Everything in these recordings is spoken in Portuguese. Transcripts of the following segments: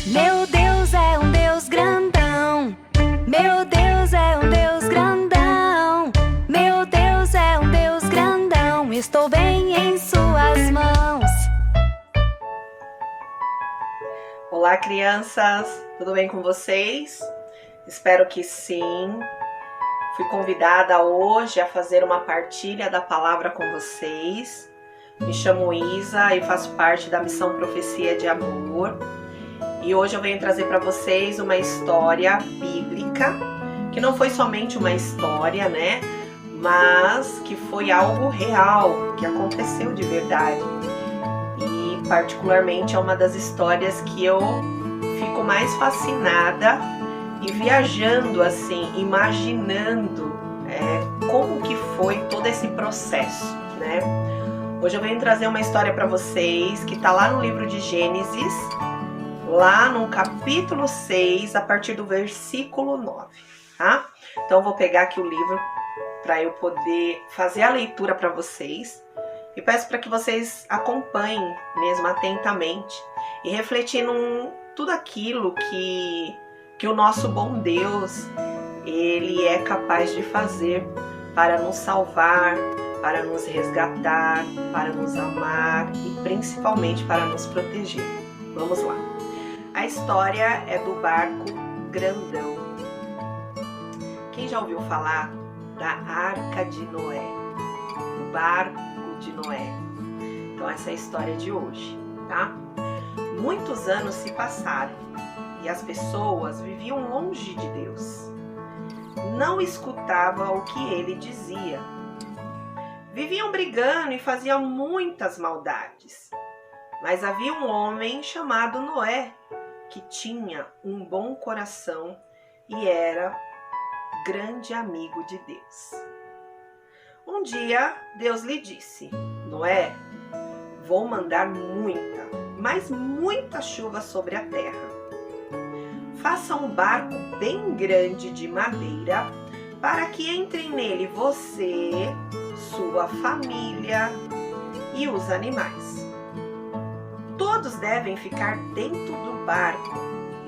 Meu Deus é um Deus grandão. Meu Deus é um Deus grandão. Meu Deus é um Deus grandão. Estou bem em suas mãos. Olá, crianças! Tudo bem com vocês? Espero que sim. Fui convidada hoje a fazer uma partilha da palavra com vocês. Me chamo Isa e faço parte da Missão Profecia de Amor. E hoje eu venho trazer para vocês uma história bíblica, que não foi somente uma história, né? Mas que foi algo real, que aconteceu de verdade. E particularmente é uma das histórias que eu fico mais fascinada e viajando assim, imaginando como que foi todo esse processo, né? Hoje eu venho trazer uma história para vocês que está lá no livro de Gênesis, lá no capítulo 6, a partir do versículo 9, tá? Então eu vou pegar aqui o livro para eu poder fazer a leitura para vocês e peço para que vocês acompanhem mesmo atentamente e refletindo tudo aquilo que o nosso bom Deus, Ele é capaz de fazer para nos salvar, para nos resgatar, para nos amar e principalmente para nos proteger. Vamos lá. A história é do barco grandão. Quem já ouviu falar da Arca de Noé? Do barco de Noé. Então essa é a história de hoje, tá? Muitos anos se passaram e as pessoas viviam longe de Deus. Não escutavam o que ele dizia. Viviam brigando e faziam muitas maldades. Mas havia um homem chamado Noé, que tinha um bom coração e era grande amigo de Deus. Um dia, Deus lhe disse: Noé, vou mandar muita, mas muita chuva sobre a terra. Faça um barco bem grande de madeira para que entrem nele você, sua família e os animais. Todos devem ficar dentro do barco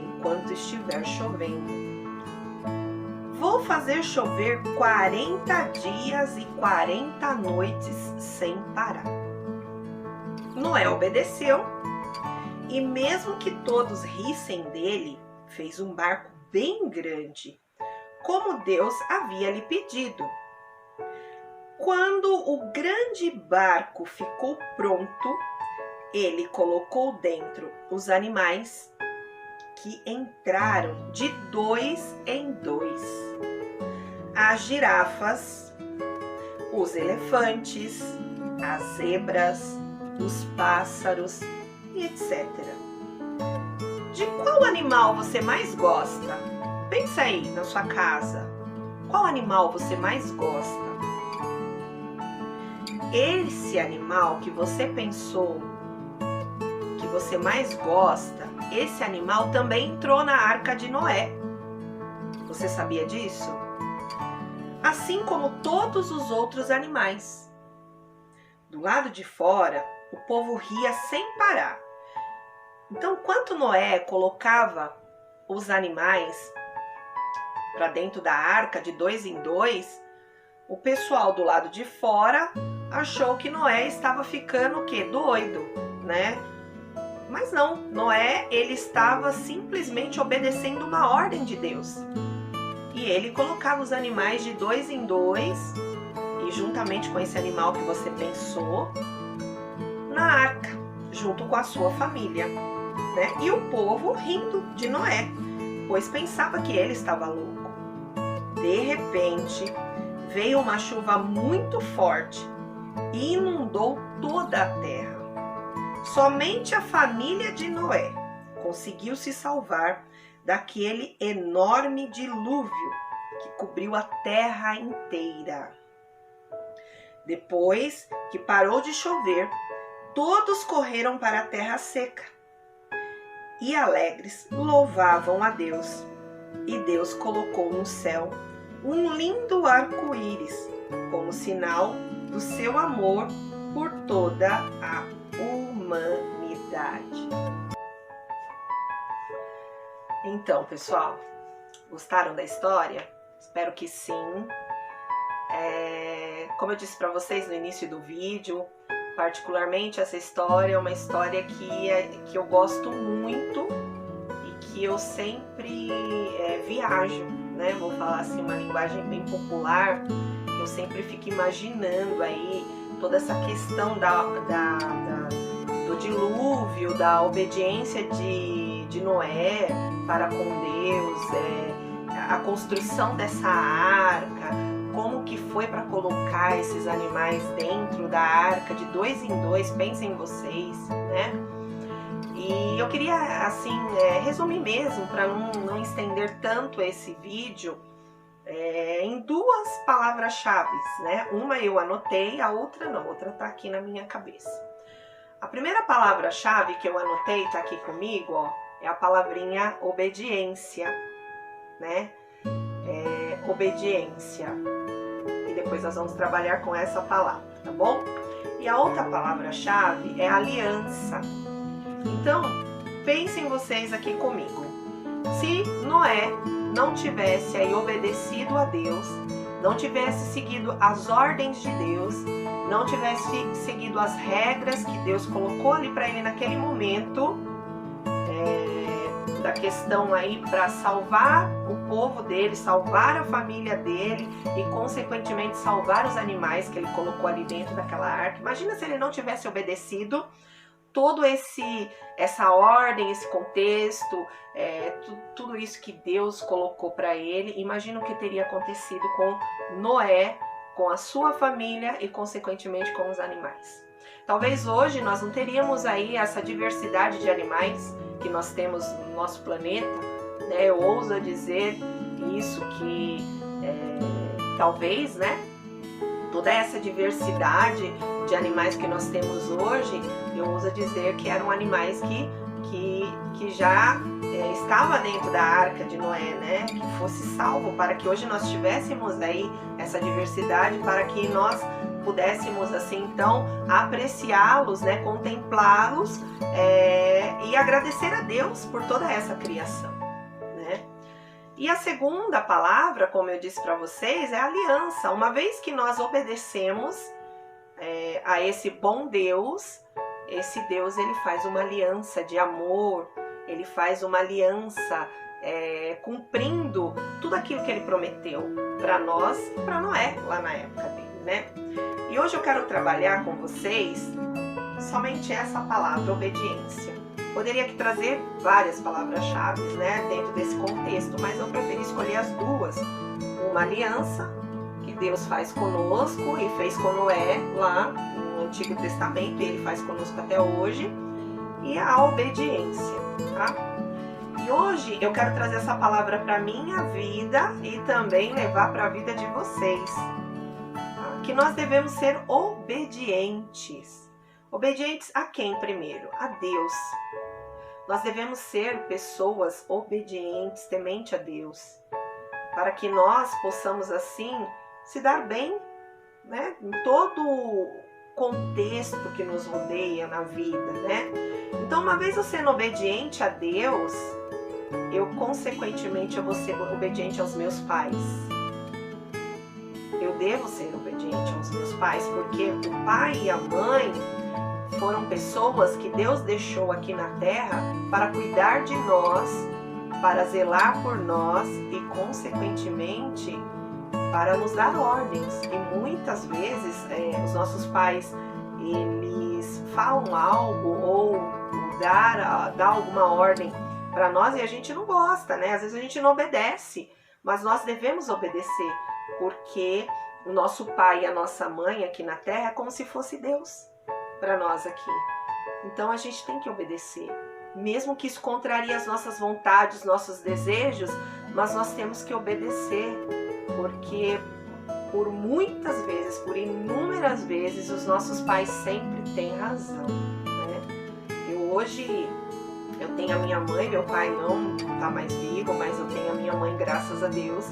enquanto estiver chovendo. Vou fazer chover 40 dias e 40 noites sem parar. Noé obedeceu e, mesmo que todos rissem dele, fez um barco bem grande, como Deus havia lhe pedido. Quando o grande barco ficou pronto, ele colocou dentro os animais que entraram de 2 em 2. As girafas, os elefantes, as zebras, os pássaros e etc. De qual animal você mais gosta? Pensa aí na sua casa. Qual animal você mais gosta? Esse animal que você pensou que você mais gosta, esse animal também entrou na Arca de Noé. Você sabia disso? Assim como todos os outros animais. Do lado de fora, o povo ria sem parar. Então, enquanto Noé colocava os animais para dentro da arca de 2 em 2, o pessoal do lado de fora achou que Noé estava ficando o quê? Doido, né? Mas não, Noé, ele estava simplesmente obedecendo uma ordem de Deus. E ele colocava os animais de 2 em 2, e juntamente com esse animal que você pensou, na arca, junto com a sua família, né? E o povo rindo de Noé, pois pensava que ele estava louco. De repente, veio uma chuva muito forte e inundou toda a terra. Somente a família de Noé conseguiu se salvar daquele enorme dilúvio que cobriu a terra inteira. Depois que parou de chover, todos correram para a terra seca e alegres louvavam a Deus. E Deus colocou no céu um lindo arco-íris como sinal do seu amor por toda a humanidade. Então, pessoal, gostaram da história? Espero que sim. Como eu disse para vocês no início do vídeo, particularmente essa história é uma história que eu gosto muito e que eu sempre viajo, né? Vou falar assim uma linguagem bem popular. Eu sempre fico imaginando aí toda essa questão do dilúvio, da obediência de Noé para com Deus, a construção dessa arca, como que foi para colocar esses animais dentro da arca de 2 em 2, pensem vocês, né? E eu queria, assim, resumir mesmo, para não estender tanto esse vídeo, em 2 palavras-chave, né? Uma eu anotei, a outra não, a outra tá aqui na minha cabeça. A primeira palavra-chave que eu anotei, tá aqui comigo, ó, é a palavrinha obediência, né? Obediência. E depois nós vamos trabalhar com essa palavra, tá bom? E a outra palavra-chave é aliança. Então, pensem vocês aqui comigo. Se Noé não tivesse aí obedecido a Deus, não tivesse seguido as ordens de Deus, não tivesse seguido as regras que Deus colocou ali para ele naquele momento, da questão aí para salvar o povo dele, salvar a família dele e consequentemente salvar os animais que ele colocou ali dentro daquela arca. Imagina se ele não tivesse obedecido todo essa ordem, esse contexto, tudo isso que Deus colocou para ele. Imagina o que teria acontecido com Noé, com a sua família e consequentemente com os animais. Talvez hoje nós não teríamos aí essa diversidade de animais que nós temos no nosso planeta, né? Eu ouso dizer isso, que talvez, né, toda essa diversidade de animais que nós temos hoje, eu ouso dizer que eram animais que já estava dentro da arca de Noé, né? Que fosse salvo, para que hoje nós tivéssemos aí essa diversidade, para que nós pudéssemos assim então apreciá-los, né? Contemplá-los e agradecer a Deus por toda essa criação, né? E a segunda palavra, como eu disse para vocês, é aliança. Uma vez que nós obedecemos a esse bom Deus, esse Deus ele faz uma aliança de amor, ele faz uma aliança cumprindo tudo aquilo que ele prometeu para nós e para Noé lá na época dele, né? E hoje eu quero trabalhar com vocês somente essa palavra, obediência. Poderia aqui trazer várias palavras-chave, né, dentro desse contexto, mas eu preferi escolher as 2. Uma aliança que Deus faz conosco e fez com Noé lá no Antigo Testamento, e ele faz conosco até hoje, e a obediência, tá? E hoje eu quero trazer essa palavra para minha vida e também levar para a vida de vocês, tá? Que nós devemos ser obedientes. Obedientes a quem primeiro? A Deus. Nós devemos ser pessoas obedientes, temente a Deus, para que nós possamos assim se dar bem, né, em todo o contexto que nos rodeia na vida, né? Então, uma vez eu sendo obediente a Deus, eu consequentemente vou ser obediente aos meus pais. Eu devo ser obediente aos meus pais, porque o pai e a mãe foram pessoas que Deus deixou aqui na terra para cuidar de nós, para zelar por nós e consequentemente para nos dar ordens. E muitas vezes os nossos pais, eles falam algo ou dá alguma ordem para nós e a gente não gosta, né? Às vezes a gente não obedece, mas nós devemos obedecer, porque o nosso pai e a nossa mãe aqui na terra é como se fosse Deus para nós aqui. Então a gente tem que obedecer, mesmo que isso contraria as nossas vontades, nossos desejos, mas nós temos que obedecer, porque por muitas vezes, por inúmeras vezes, os nossos pais sempre têm razão, né? Hoje eu tenho a minha mãe, meu pai não está mais vivo, mas eu tenho a minha mãe, graças a Deus,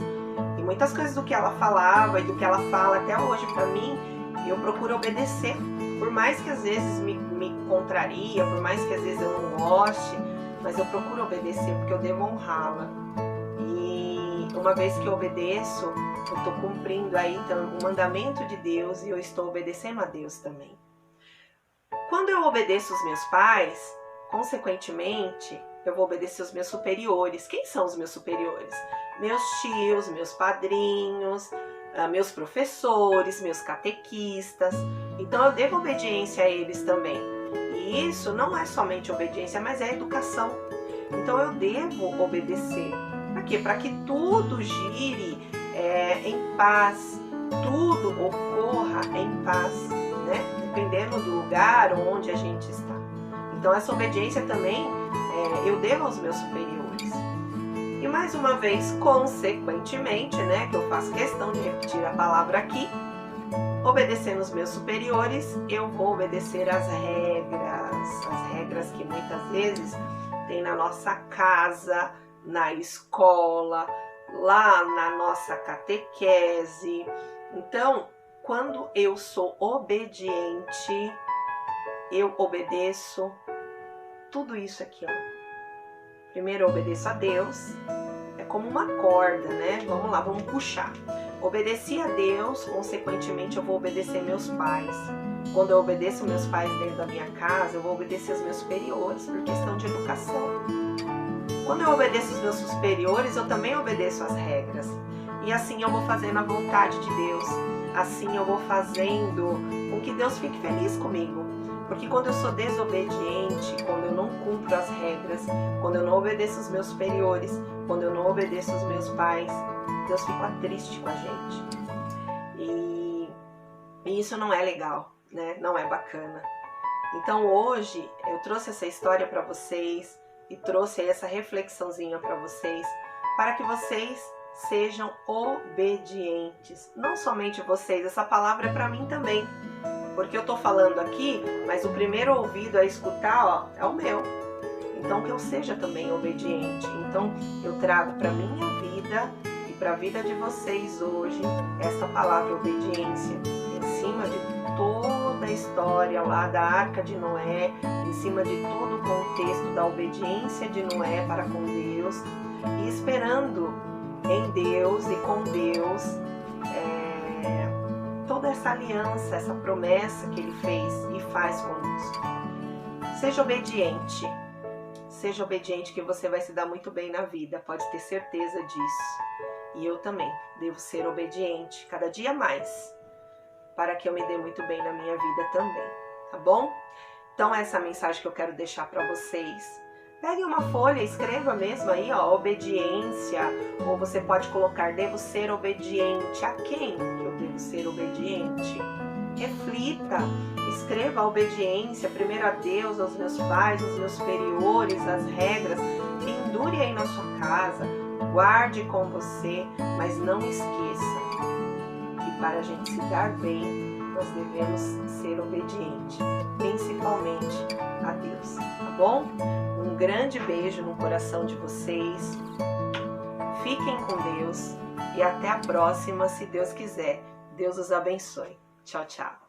e muitas coisas do que ela falava e do que ela fala até hoje para mim, eu procuro obedecer, por mais que às vezes me contraria, por mais que às vezes eu não goste, mas eu procuro obedecer porque eu devo honrá-la. E uma vez que eu obedeço, eu estou cumprindo aí então o mandamento de Deus e eu estou obedecendo a Deus também. Quando eu obedeço os meus pais, consequentemente, eu vou obedecer os meus superiores. Quem são os meus superiores? Meus tios, meus padrinhos, meus professores, meus catequistas. Então eu devo obediência a eles também. E isso não é somente obediência, mas é educação. Então eu devo obedecer. Para quê? Para que tudo gire em paz, tudo ocorra em paz, né? Dependendo do lugar onde a gente está. Então essa obediência também eu devo aos meus superiores. E mais uma vez, consequentemente, né, que eu faço questão de repetir a palavra aqui, obedecendo os meus superiores, eu vou obedecer as regras que muitas vezes tem na nossa casa, na escola, lá na nossa catequese. Então, quando eu sou obediente, eu obedeço tudo isso aqui, ó. Primeiro eu obedeço a Deus, é como uma corda, né? Vamos lá, vamos puxar. Obedeci a Deus, consequentemente eu vou obedecer meus pais. Quando eu obedeço meus pais dentro da minha casa, eu vou obedecer os meus superiores, por questão de educação. Quando eu obedeço os meus superiores, eu também obedeço as regras. E assim eu vou fazendo a vontade de Deus. Assim eu vou fazendo com que Deus fique feliz comigo. Porque quando eu sou desobediente, quando eu não cumpro as regras, quando eu não obedeço os meus superiores, quando eu não obedeço os meus pais, Deus fica triste com a gente. E isso não é legal, né? Não é bacana. Então hoje eu trouxe essa história para vocês e trouxe aí essa reflexãozinha para vocês, para que vocês sejam obedientes. Não somente vocês, essa palavra é para mim também. Porque eu tô falando aqui, mas o primeiro ouvido a escutar, ó, é o meu. Então que eu seja também obediente. Então eu trago para minha vida e para a vida de vocês hoje essa palavra obediência, em cima de toda a história lá da Arca de Noé, em cima de todo o contexto da obediência de Noé para com Deus, e esperando em Deus e com Deus toda essa aliança, essa promessa que Ele fez e faz conosco. Seja obediente que você vai se dar muito bem na vida, pode ter certeza disso. E eu também devo ser obediente cada dia mais, para que eu me dê muito bem na minha vida também, tá bom? Então essa é a mensagem que eu quero deixar para vocês. Pegue uma folha, escreva mesmo aí, ó, obediência, ou você pode colocar, devo ser obediente. A quem que eu devo ser obediente? Reflita, escreva a obediência, primeiro a Deus, aos meus pais, aos meus superiores, as regras, pendure aí na sua casa, guarde com você, mas não esqueça que para a gente se dar bem, nós devemos ser obedientes, principalmente a Deus, tá bom? Um grande beijo no coração de vocês. Fiquem com Deus e até a próxima, se Deus quiser. Deus os abençoe. Tchau, tchau.